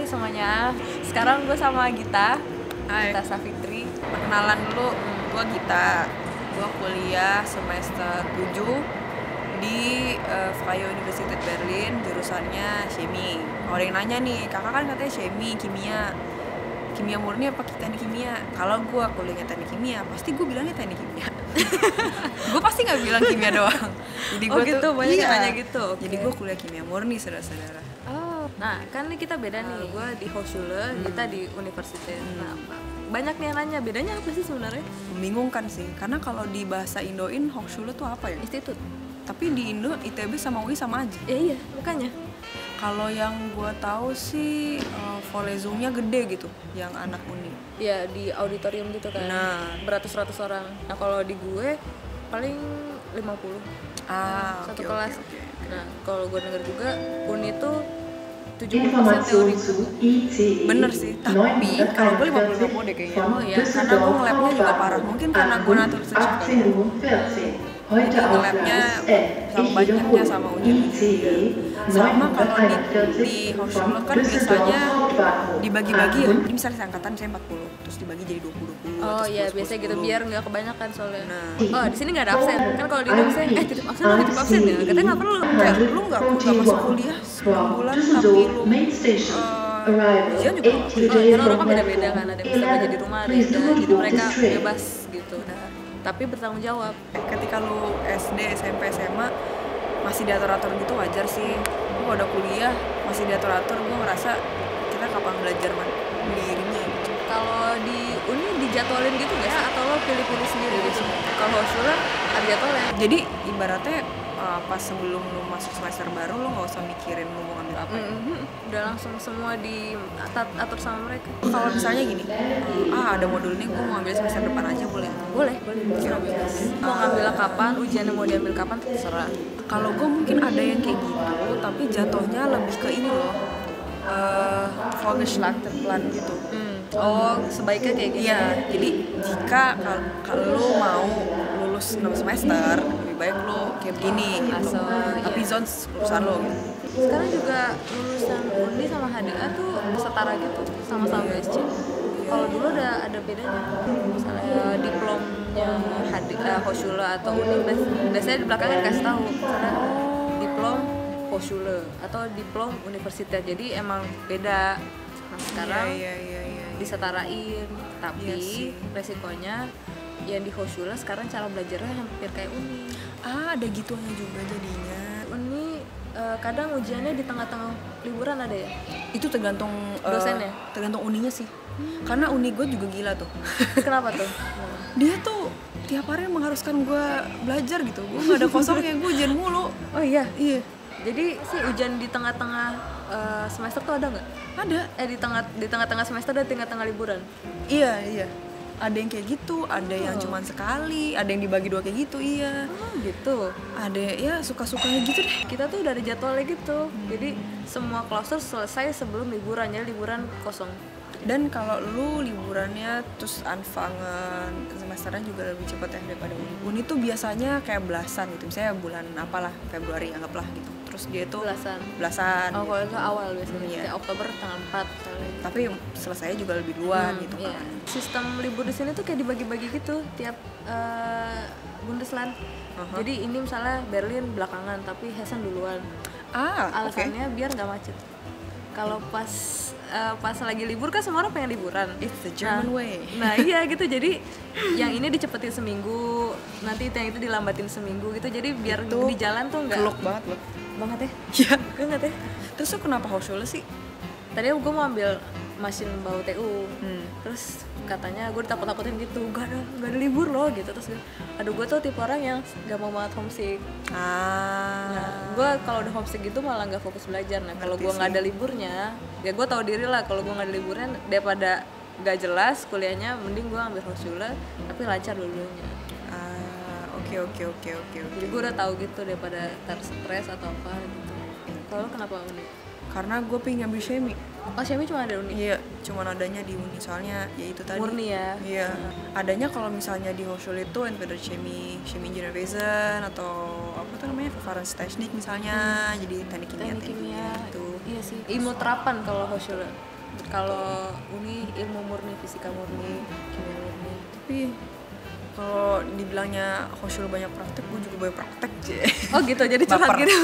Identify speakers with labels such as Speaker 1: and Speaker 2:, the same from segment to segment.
Speaker 1: semuanya. Sekarang gue sama Gita.
Speaker 2: Hai.
Speaker 1: Gita Safitri.
Speaker 2: Perkenalan dulu, gue Gita. Gue kuliah semester 7 di Freie Universität Berlin, jurusannya Chemie. Kalau yang nanya nih, kakak kan katanya Chemie, kimia murni apa teknik kimia? Kalau gue kuliahnya teknik kimia, pasti gue bilangnya teknik kimia. Gue pasti nggak bilang kimia doang. Jadi gue
Speaker 1: gitu, banyak yang nanya gitu.
Speaker 2: Jadi gue kuliah kimia murni, saudara-saudara.
Speaker 1: Oh, nah kan nih kita beda nih. Gue di Hochschule, kita di universitas. Nah, banyak nih yang nanya, bedanya apa sih sebenarnya?
Speaker 2: Membingungkan sih, karena kalau di bahasa Indoin Hochschule tuh apa ya?
Speaker 1: Institut.
Speaker 2: Tapi di Indo ITB sama UI sama aja.
Speaker 1: Ya iya, makanya.
Speaker 2: Kalau yang gue tahu sih Vorlesungnya gede gitu, yang anak uni.
Speaker 1: Ya di auditorium gitu kan.
Speaker 2: Nah.
Speaker 1: Beratus-ratus orang. Nah kalau di gue paling 50. Satu
Speaker 2: Oke,
Speaker 1: kelas.
Speaker 2: oke.
Speaker 1: Nah kalau gue denger juga uni tuh 70% teori.
Speaker 2: Bener sih, tapi kalau gue 50 deh kayaknya.
Speaker 1: Oh iya,
Speaker 2: Karena gue nge-labnya juga parah. Mungkin karena gue naturalisasi juga. Jadi nge-labnya sama banyaknya sama ujian. Sama kalau di Hochschule kan biasanya dibagi-bagi ya. Jadi misalnya seangkatan saya 40, terus dibagi jadi 20.
Speaker 1: Oh
Speaker 2: terus
Speaker 1: iya,
Speaker 2: 10,
Speaker 1: biasanya gitu
Speaker 2: 10.
Speaker 1: biar nggak kebanyakan soalnya.
Speaker 2: Nah.
Speaker 1: Oh di sini nggak ada absen. Kan kalau di Indonesia, titip absen ya. Katanya nggak perlu.
Speaker 2: Kayak lu nggak masuk kuliah 9 bulan tapi lu ujian juga nggak perlu.
Speaker 1: Karena orang kan beda-beda kan. Ada yang bisa belajar di rumah, ada yang enggak. Jadi mereka bebas gitu. Tapi bertanggung jawab.
Speaker 2: Ketika lu SD, SMP, SMA masih diatur-atur gitu wajar sih. Gue udah kuliah masih diatur-atur, gue ngerasa kita kapan belajar mandirinya gitu.
Speaker 1: Kalau di uni dijadwalin gitu nggak sih? Atau lo pilih-pilih sendiri gitu? Kalau Hochschule ada jadwalnya.
Speaker 2: Jadi ibaratnya pas sebelum lu masuk semester baru lu nggak usah mikirin lu mau ngambil apa ya.
Speaker 1: Udah langsung semua diatur sama mereka.
Speaker 2: Kalau misalnya gini, ada modul ini gue mau ambil semester depan aja boleh?
Speaker 1: Boleh. Mau ngambil kapan, ujiannya mau diambil kapan terserah.
Speaker 2: Kalau gue mungkin ada yang kayak gitu, tapi jatuhnya lebih ke ini loh, Volkswagenplan gitu.
Speaker 1: Oh, sebaiknya kayak gitu.
Speaker 2: Iya, jadi jika kalau lu mau lulus 6 semester, lebih baik lu kayak begini gitu. Tapi zones urusan lo gitu.
Speaker 1: Sekarang juga lulusan uni sama HDA tuh setara gitu, sama-sama BSC. Kalau dulu ada bedanya. Misalnya diplomnya HDA, Hochschule atau uni, biasanya di belakangnya dikasih tahu. Misalnya diplom Hochschule atau diplom universitas. Jadi emang beda. Nah sekarang
Speaker 2: Iya.
Speaker 1: disetarain, tapi
Speaker 2: Iya
Speaker 1: resikonya yang di Hochschule sekarang cara belajarnya hampir kayak uni.
Speaker 2: Ada gituannya juga jadinya.
Speaker 1: Uni kadang ujiannya di tengah-tengah liburan ada ya?
Speaker 2: Itu tergantung
Speaker 1: Dosennya?
Speaker 2: tergantung uninya sih. Karena uni gue juga gila tuh.
Speaker 1: Kenapa tuh?
Speaker 2: Dia tuh tiap hari mengharuskan gue belajar gitu. Gue nggak ada kosongnya, gue ujian mulu.
Speaker 1: Oh iya?
Speaker 2: Iya.
Speaker 1: Jadi sih ujian di tengah-tengah semester tuh ada nggak?
Speaker 2: Ada.
Speaker 1: Di tengah-tengah semester dan tengah-tengah liburan?
Speaker 2: Iya. Ada yang kayak gitu, ada yang cuman sekali, ada yang dibagi 2 kayak gitu, iya.
Speaker 1: Oh gitu.
Speaker 2: Ada ya suka-sukanya gitu deh.
Speaker 1: Kita tuh udah ada jadwalnya gitu. Jadi semua klausul selesai sebelum liburan, jadi liburan kosong.
Speaker 2: Dan kalau lu liburannya terus anfangen semesternya juga lebih cepat ya daripada uni. Uni tuh biasanya kayak belasan gitu, misalnya bulan apalah, Februari anggaplah gitu. Terus dia tuh belasan.
Speaker 1: Oh kalau itu awal biasanya,
Speaker 2: Iya.
Speaker 1: kayak Oktober tanggal 4 misalnya.
Speaker 2: Tapi selesainya juga lebih duluan gitu kan.
Speaker 1: Iya. Sistem libur di sini tuh kayak dibagi-bagi gitu tiap Bundesland. Jadi ini misalnya Berlin belakangan, tapi Hessen duluan. Alasannya biar nggak macet. Kalau pas lagi libur kan semua orang pengen liburan.
Speaker 2: It's the German way.
Speaker 1: Nah iya gitu, jadi yang ini dicepetin seminggu, nanti yang itu dilambatin seminggu gitu, jadi biar
Speaker 2: itu
Speaker 1: di jalan tuh nggak
Speaker 2: keluk banget loh.
Speaker 1: banget ya.
Speaker 2: Iya.
Speaker 1: Banget ya.
Speaker 2: Terus lu kenapa Hochschule sih?
Speaker 1: Tadi gue mau ambil mesin bau TU, terus katanya gue ditakut-takutin gitu, gak ada libur loh gitu. Terus gue tuh tipe orang yang gak mau banget homesick. Nah gue kalau udah homesick gitu malah gak fokus belajar. Nah kalau gue nggak ada liburnya, ya gue tahu diri lah, kalau gue nggak ada liburnya daripada gak jelas kuliahnya, mending gue ambil Hochschule tapi lancar dulunya.
Speaker 2: Oke.
Speaker 1: Jadi gue udah tahu gitu daripada stres atau apa gitu. Kalau kenapa uni?
Speaker 2: Karena gue pengen ngambil Chemie.
Speaker 1: Oh Chemie cuma ada uni?
Speaker 2: Iya, cuma adanya di uni, soalnya ya itu tadi.
Speaker 1: Murni ya?
Speaker 2: Iya. Adanya kalau misalnya di Hochschule itu entweder Chemie Ingenieurwesen atau apa tuh namanya, Verfahrenstechnik misalnya, jadi teknik kimia
Speaker 1: Teknik kimia
Speaker 2: gitu.
Speaker 1: Iya sih. Ilmu terapan kalau Hochschule. Kalau Uni ilmu murni, fisika murni, kimia murni.
Speaker 2: Tapi kalau dibilangnya Hoshul banyak praktek, gue juga banyak praktek aja.
Speaker 1: Oh gitu, jadi curhat gitu.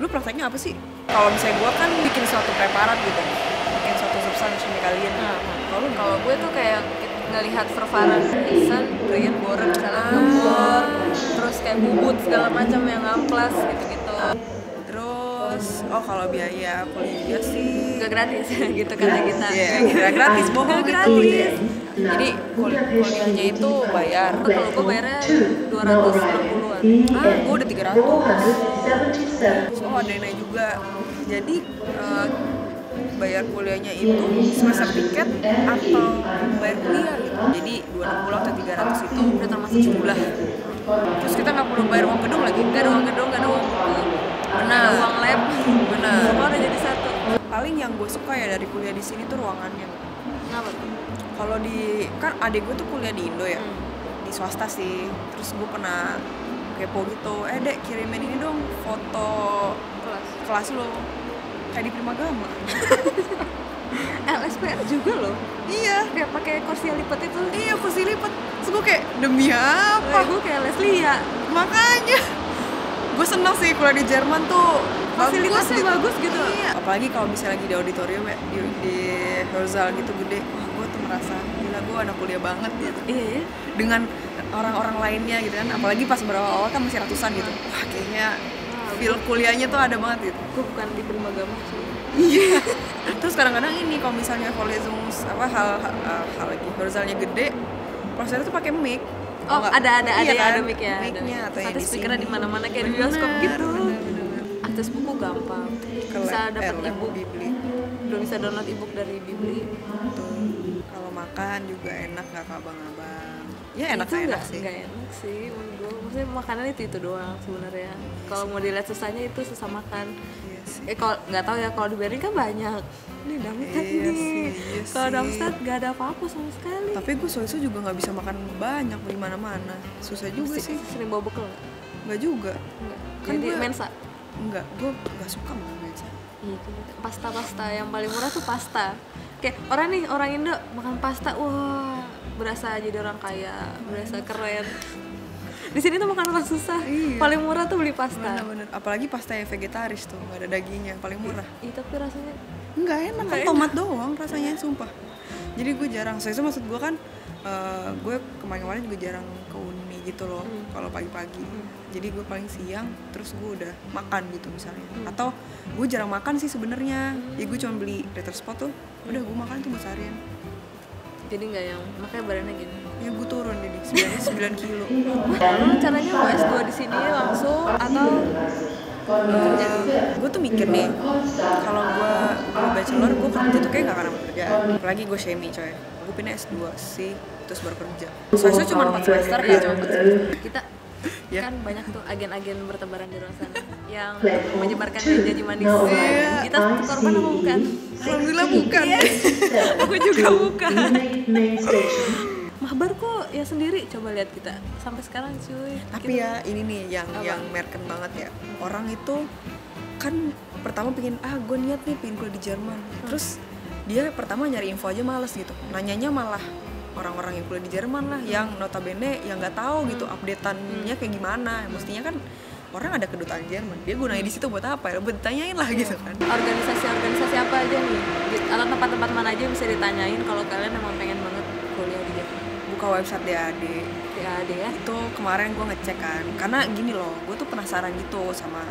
Speaker 2: Lu prakteknya apa sih? Kalau misalnya gue kan bikin suatu preparat gitu, bikin suatu substansi kalian.
Speaker 1: Kalau gue tuh kayak ngelihat vervaran insan, Brian Boren misalnya ngebor, terus kayak bubut segala macam yang amplas gitu-gitu.
Speaker 2: Terus, kalau biaya kuliah sih
Speaker 1: Gak gratis gitu kata kita.
Speaker 2: Iya, kira gratis, bohong gratis. Jadi kuliahnya itu bayar.
Speaker 1: Kalau gue bayarnya 260-an.
Speaker 2: Gue udah 300. So ada yang naik juga. Jadi bayar kuliahnya itu semester tiket atau bayar kuliah gitu. Jadi 260 atau 300 itu udah termasuk sebulan. Terus kita nggak perlu bayar uang gedung lagi.
Speaker 1: Gak ada uang gedung, gak ada uang buku,
Speaker 2: Benar.
Speaker 1: ada uang lab,
Speaker 2: Benar.
Speaker 1: semua udah jadi satu.
Speaker 2: Paling yang gue suka ya dari kuliah di sini tuh ruangannya.
Speaker 1: Kenapa tuh?
Speaker 2: Kalau kan adik gue tuh kuliah di Indo ya, di swasta sih. Terus gue pernah kepo gitu, dek kirimin ini dong foto kelas lo, kayak di Primagama.
Speaker 1: LSPR juga loh.
Speaker 2: Iya,
Speaker 1: Kayak pakai kursi lipat itu.
Speaker 2: iya kursi lipat. Terus gue kayak demi apa?
Speaker 1: Gue kayak Leslia.
Speaker 2: Makanya gue seneng sih kuliah di Jerman tuh.
Speaker 1: Fasilitasnya bagus gitu.
Speaker 2: Iya. Apalagi kalau misalnya lagi di auditorium ya, di Hörsaal gitu gede, wah gue tuh merasa gila gue anak kuliah banget gitu.
Speaker 1: Iya ya.
Speaker 2: Dengan orang-orang lainnya gitu kan, apalagi pas awal kan masih ratusan gitu. Wah kayaknya feel kuliahnya tuh ada banget gitu.
Speaker 1: Gue bukan di Primagama sih.
Speaker 2: Iya. Terus kadang-kadang ini kalau misalnya Vorlesungs hal lagi Hörsaalnya gede, prosesnya tuh pakai mic.
Speaker 1: Oh, ada
Speaker 2: iya kan?
Speaker 1: ada mic ya.
Speaker 2: Mic-nya atau yang
Speaker 1: satu
Speaker 2: di
Speaker 1: speakernya
Speaker 2: sini.
Speaker 1: di mana-mana kayak di bioskop gitu. Akses buku gampang. Bisa dapat ebook.
Speaker 2: Bibli.
Speaker 1: Udah bisa download ebook dari Bibli.
Speaker 2: Kalau makan juga enak, nggak kabang-abang. Ya enak
Speaker 1: Itu
Speaker 2: enak sih.
Speaker 1: Nggak enak sih menurut gue. Maksudnya makanan itu doang sebenarnya. Kalau mau dilihat susahnya itu susah makan.
Speaker 2: Iya sih.
Speaker 1: Kalau nggak tahu ya, kalau di Berlin kan banyak. Ini Darmstadt
Speaker 2: Iya
Speaker 1: nih.
Speaker 2: sih, iya
Speaker 1: Kalau
Speaker 2: sih.
Speaker 1: Darmstadt nggak ada apa-apa sama sekali.
Speaker 2: Tapi gue soalnya juga nggak bisa makan banyak di mana-mana. Susah juga sih.
Speaker 1: Sering bawa bekal nggak?
Speaker 2: Nggak juga.
Speaker 1: Nggak.
Speaker 2: Kan
Speaker 1: Jadi
Speaker 2: gue-
Speaker 1: mensa.
Speaker 2: Enggak, gue nggak suka makan meja.
Speaker 1: Gitu. Pasta yang paling murah tuh pasta. Kayak orang Indo makan pasta, wah berasa jadi orang kaya, berasa keren. Di sini tuh makan orang susah.
Speaker 2: Iya.
Speaker 1: Paling murah tuh beli pasta.
Speaker 2: Bener-bener. Apalagi pasta yang vegetaris tuh, nggak ada dagingnya, paling murah.
Speaker 1: Iya, tapi rasanya
Speaker 2: Nggak enak kan, tomat doang rasanya, sumpah. Jadi gue jarang, soalnya maksud gue kan gue kemarin-kemarin juga jarang ke uni gitu loh, kalau pagi-pagi. Jadi gue paling siang, terus gue udah makan gitu misalnya. Atau gue jarang makan sih sebenarnya. Ya gue cuma beli Ritter Spot tuh, udah gue makan tuh buat seharian.
Speaker 1: jadi nggak yang makanya badannya gini.
Speaker 2: Ya gue turun jadi 9 kilo.
Speaker 1: Lalu caranya mau S2 di sini langsung atau kerja dulu?
Speaker 2: Gue tuh mikir nih, kalau gue bachelor, gue kerja tuh kayak gak akan dapat kerjaan. Apalagi gue semi coy, gue pindah S2 sih, terus baru kerja. Soalnya cuma 4 semester ya, cuma 4 semester.
Speaker 1: Kita
Speaker 2: Ya.
Speaker 1: kan banyak tuh agen-agen bertebaran di luar sana yang menyebarkan janji manis.
Speaker 2: Iya.
Speaker 1: Kita korban apa bukan?
Speaker 2: Alhamdulillah bukan.
Speaker 1: Aku juga bukan. Mahbar kok ya sendiri, coba lihat kita sampai sekarang cuy.
Speaker 2: Tapi ya ini nih yang
Speaker 1: Apa?
Speaker 2: merken banget ya. Orang itu kan pertama pengen gue niat nih pengen kuliah di Jerman. Terus dia pertama nyari info aja males gitu. Nanyanya malah orang-orang yang kuliah di Jerman lah, yang notabene yang nggak tahu gitu updateannya kayak gimana. Mestinya kan orang ada kedutaan Jerman, dia gunanya di situ buat apa ya? Buat ditanyain lah gitu kan.
Speaker 1: Organisasi apa aja nih? Atau tempat-tempat mana aja yang bisa ditanyain kalau kalian emang pengen banget kuliah di Jerman?
Speaker 2: Buka website DAD.
Speaker 1: DAD ya?
Speaker 2: Itu kemarin gue ngecek kan, karena gini loh, gue tuh penasaran gitu sama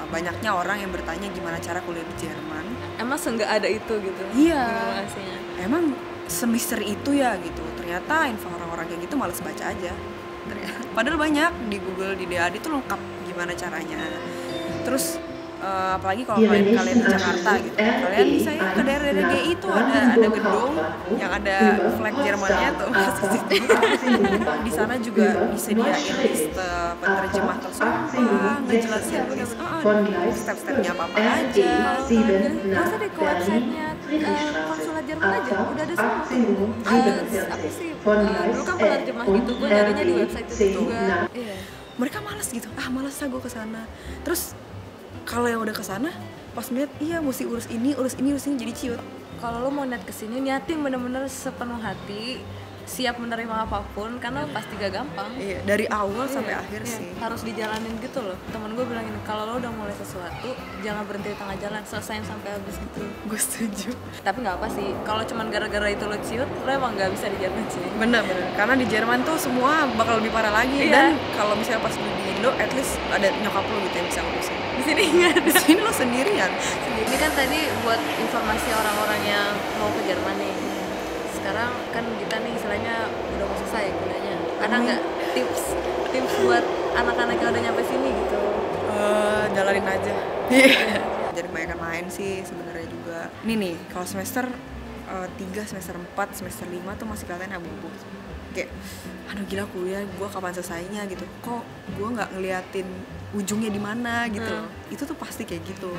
Speaker 2: banyaknya orang yang bertanya gimana cara kuliah di Jerman.
Speaker 1: Emang seenggak ada itu gitu?
Speaker 2: Iya.
Speaker 1: Informasinya.
Speaker 2: Emang semisteri itu ya gitu. Ternyata info orang-orang kayak gitu males baca aja. Padahal banyak di Google, di DAD itu lengkap gimana caranya. Terus apalagi kalau kalian di Jakarta gitu, kalian bisa ya ke daerah-daerah GI itu ada gedung yang ada flag Jermannya tuh. Di sana juga disediain liste penerjemah tersumpah, ngejelasin step-stepnya apa aja.
Speaker 1: Masa deh ke websitenya konsulat Jerman aja udah ada semua. Apa sih? Dulu kan penerjemah gitu, gue nyarinya di website itu juga. Iya.
Speaker 2: Mereka malas gitu, malas lah gue kesana. Terus kalau yang udah kesana pas ngeliat iya mesti urus ini jadi ciut.
Speaker 1: Kalau lo mau niat kesini, niatin bener-bener sepenuh hati, siap menerima apapun, karena pasti gak gampang.
Speaker 2: Iya, dari awal sampai akhir sih.
Speaker 1: Harus dijalanin gitu loh. Temen gue bilang ini, kalau lo udah mulai sesuatu, jangan berhenti di tengah jalan, selesain sampai habis gitu.
Speaker 2: Gue setuju.
Speaker 1: Tapi nggak apa sih, kalau cuman gara-gara itu lo ciut, lo emang nggak bisa di Jerman sih.
Speaker 2: Bener. Karena di Jerman tuh semua bakal lebih parah lagi. Dan kalau misalnya pas lo di Indo, at least ada nyokap lo gitu yang bisa ngurusin.
Speaker 1: Di sini nggak ada.
Speaker 2: Di sini lo sendirian.
Speaker 1: Ini kan tadi buat informasi orang-orang yang mau ke Jerman nih. Sekarang kan kita nih istilahnya udah mau selesai kuliahnya. Ada nggak tips buat anak-anak yang udah nyampe sini gitu?
Speaker 2: Jalanin aja. Jadi kebanyakan main sih sebenarnya juga. Ini nih kalau semester 3, semester 4, semester 5 tuh masih kelihatannya abu-abu. Kayak aduh gila kuliah gue kapan selesainya gitu. Kok gue nggak ngeliatin ujungnya di mana gitu. Itu tuh pasti kayak gitu.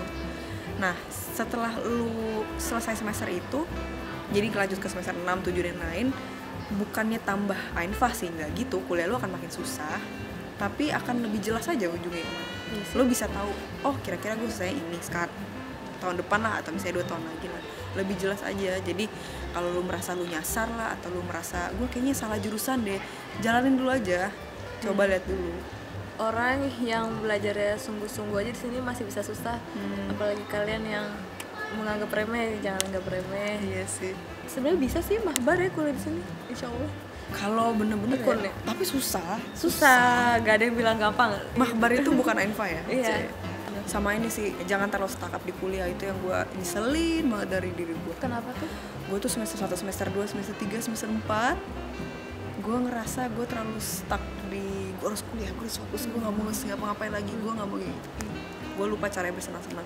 Speaker 2: Nah setelah lu selesai semester itu, jadi lanjut ke semester 6, 7 dan lain, bukannya tambah einfach sih, nggak gitu. Kuliah lu akan makin susah, tapi akan lebih jelas aja ujungnya kemana. Lu bisa tahu, oh kira-kira gue selesai ini sekarang, tahun depan lah, atau misalnya 2 tahun lagi lah. Lebih jelas aja. Jadi kalau lu merasa lu nyasar lah, atau lu merasa gue kayaknya salah jurusan deh, jalanin dulu aja, coba lihat dulu.
Speaker 1: Orang yang belajarnya sungguh-sungguh aja di sini masih bisa susah, apalagi kalian yang menganggap remeh, jangan anggap remeh.
Speaker 2: Iya sih.
Speaker 1: Sebenarnya bisa sih mahbar ya kuliah di sini, insya Allah.
Speaker 2: Kalau bener-bener ya, tapi susah,
Speaker 1: gak ada yang bilang gampang.
Speaker 2: Mahbar itu bukan ainfa ya.
Speaker 1: Iya.
Speaker 2: Sama ini sih, jangan terlalu stuck up di kuliah, itu yang gue nyeselin banget dari diri gue.
Speaker 1: Kenapa tuh?
Speaker 2: Gue tuh semester 1, semester 2, semester 3, semester 4 gue ngerasa gue terlalu stuck di gue harus kuliah, gue harus fokus, gue gak mau ngapa-ngapain lagi, gue gak mau gitu. Gue lupa caranya bersenang-senang.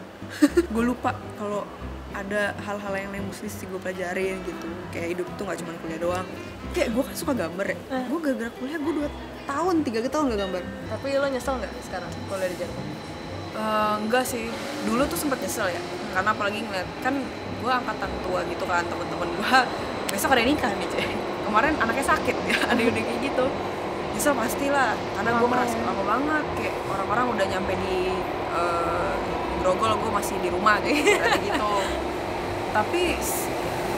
Speaker 2: Gue lupa kalau ada hal-hal yang mesti gue pelajarin gitu. Kayak hidup tuh gak cuma kuliah doang. Kayak gue kan suka gambar ya. Gue gara-gara kuliah gue 2 tahun, 3 tahun gak gambar.
Speaker 1: Tapi lo nyesel gak sekarang kuliah di Jerman?
Speaker 2: Enggak sih. Dulu tuh sempet nyesel ya. Karena apalagi ngeliat, kan gue angkatan tua gitu kan, temen-temen gue besok ada nikah nih cuy. Kemarin anaknya sakit ya, ada yang udah kayak gitu. Nyesel pastilah, karena gue merasa lama banget. Kayak orang-orang udah nyampe di Grogol, gue masih di rumah gitu. Tapi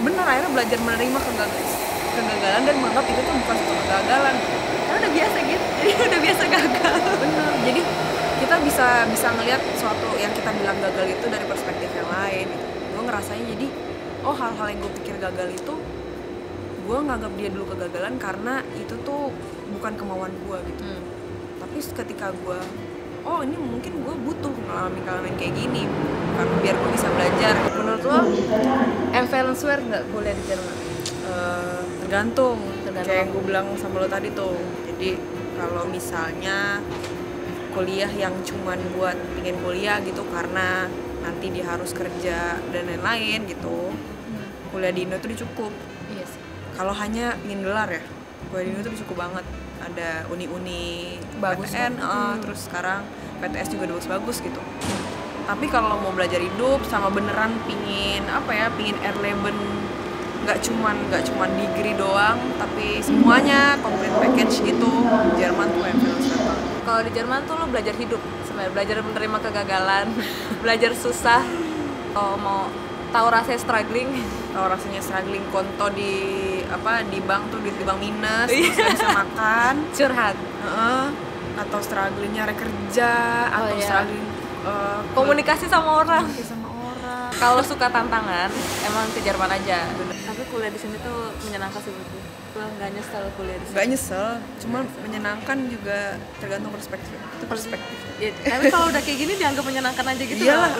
Speaker 2: benar akhirnya belajar menerima kegagalan dan menganggap itu tuh bukan suatu kegagalan.
Speaker 1: Karena udah biasa gitu, udah biasa gagal.
Speaker 2: Bener, jadi kita bisa ngelihat sesuatu yang kita bilang gagal itu dari perspektif yang lain gitu. Gue ngerasain jadi, oh hal-hal yang gue pikir gagal itu, gue nganggap dia dulu kegagalan karena itu tuh bukan kemauan gue gitu. Tapi ketika gue, oh ini mungkin gue butuh ngalamin kayak gini karena biar gue bisa belajar.
Speaker 1: Menurut lo, empfehlenswert nggak kuliah di Jerman?
Speaker 2: Tergantung. Kayak yang gue bilang sama lo tadi tuh. Jadi kalau misalnya kuliah yang cuman buat pengen kuliah gitu karena nanti dia harus kerja dan lain-lain gitu, kuliah di Indo tuh cukup.
Speaker 1: Iya sih.
Speaker 2: Kalau hanya ingin gelar ya, kuliah di Indo tuh cukup banget. Ada uni-uni
Speaker 1: bagus,
Speaker 2: PTN, terus sekarang PTS juga udah bagus gitu. Tapi kalau mau belajar hidup sama beneran pingin Erleben, nggak cuman degree doang, tapi semuanya complete package gitu. Jerman tuh empfehlenswert banget.
Speaker 1: Kalau di Jerman tuh lo belajar hidup, sebenarnya belajar menerima kegagalan, belajar susah. Kalau mau tahu rasanya struggling, konto di bank tuh di bank minus, terus gak bisa makan, curhat,
Speaker 2: atau strugglingnya kerja, atau struggling
Speaker 1: komunikasi sama orang. Kalau suka tantangan, emang ke Jerman aja. Tapi kuliah di sini tuh menyenangkan sih menurut gue. Gue nggak nyesel kuliah di sini.
Speaker 2: Nggak nyesel, cuma menyenangkan juga tergantung perspektif. Itu perspektif.
Speaker 1: Ya, tapi kalau udah kayak gini dianggap menyenangkan aja gitu.
Speaker 2: Iyalah,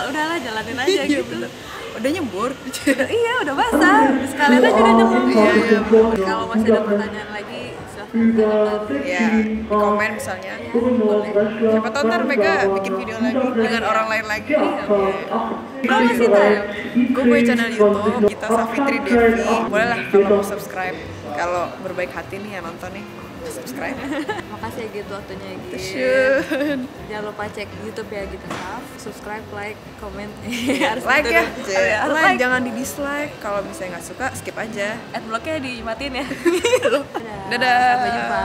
Speaker 1: udahlah jalanin aja gitu.
Speaker 2: Bener. Udah nyebur.
Speaker 1: Iya, udah basah. Sekalian aja udah nyebur. Iya. Kalau masih ada pertanyaan lagi, silahkan.
Speaker 2: Ya, di komen misalnya. Boleh. Siapa tahu ntar mereka bikin video lagi dengan orang lain lagi.
Speaker 1: Kalau masih tahu,
Speaker 2: gue punya channel YouTube kita Safitri Devi. Boleh lah kalau mau subscribe. Kalau berbaik hati nih yang nonton nih, subscribe.
Speaker 1: Makasih ya gitu waktunya gitu. Jangan lupa cek YouTube ya gitu. Subscribe, like, comment.
Speaker 2: Like ya. Like, jangan di dislike. Kalau misalnya nggak suka, skip aja.
Speaker 1: Adblocknya dimatiin ya.
Speaker 2: Dadah.
Speaker 1: Sampai jumpa.